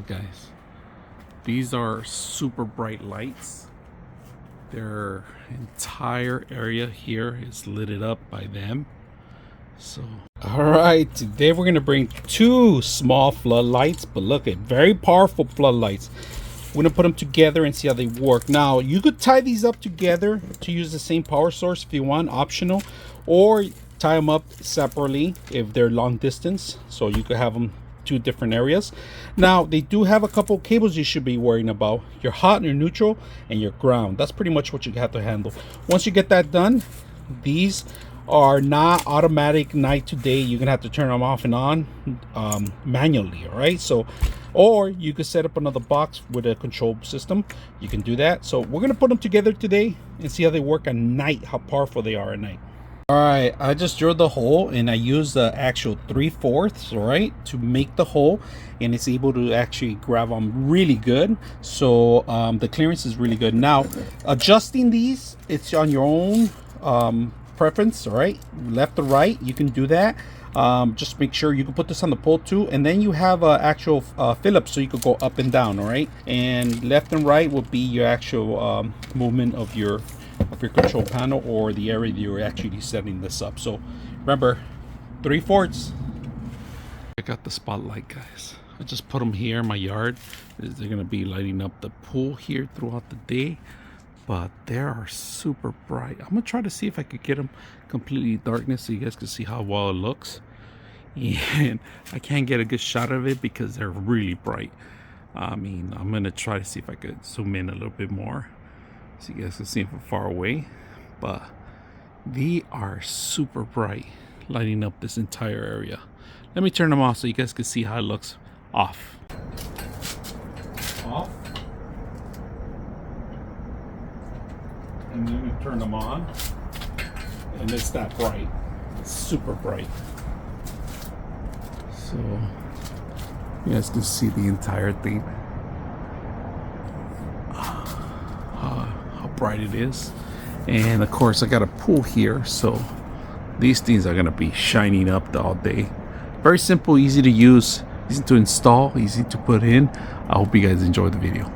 guys. These are super bright lights. Their entire area here is lit up by them. So, all right, today we're gonna bring two small floodlights, but look at very powerful floodlights. We're gonna put them together and see how they work. Now, you could tie these up together to use the same power source if you want, optional, or tie them up separately if they're long distance. So you could have them two different areas. Now, they do have a couple of cables you should be worrying about: your hot, your neutral, and your ground. That's pretty much what you have to handle. Once you get that done, these are not automatic night to day. You're gonna have to turn them off and on manually. All right, so, or you could set up another box with a control system. You can do that. So we're gonna put them together today and see how they work at night, how powerful they are at night. All right, I just drilled the hole and I used the actual 3/4, right, to make the hole, and it's able to actually grab them really good. So the clearance is really good. Now, adjusting these, it's on your own preference. All right, left or right, you can do that. Just make sure you can put this on the pole too, and then you have actual Phillips, so you could go up and down. All right, and left and right will be your actual movement of your control panel, or the area that you're actually setting this up. So remember, 3/4. I got the spotlight, guys. I just put them here in my yard. They're gonna be lighting up the pool here throughout the day, but they are super bright. I'm gonna try to see if I could get them completely darkness so you guys can see how well it looks. And I can't get a good shot of it because they're really bright. I mean, I'm gonna try to see if I could zoom in a little bit more so you guys can see them from far away. But they are super bright, lighting up this entire area. Let me turn them off so you guys can see how it looks off. Off. And then we turn them on, and it's that bright. It's super bright. So you guys can see the entire thing. How bright it is. And of course I got a pool here, so these things are gonna be shining up all day. Very simple, easy to use, easy to install, easy to put in. I hope you guys enjoy the video.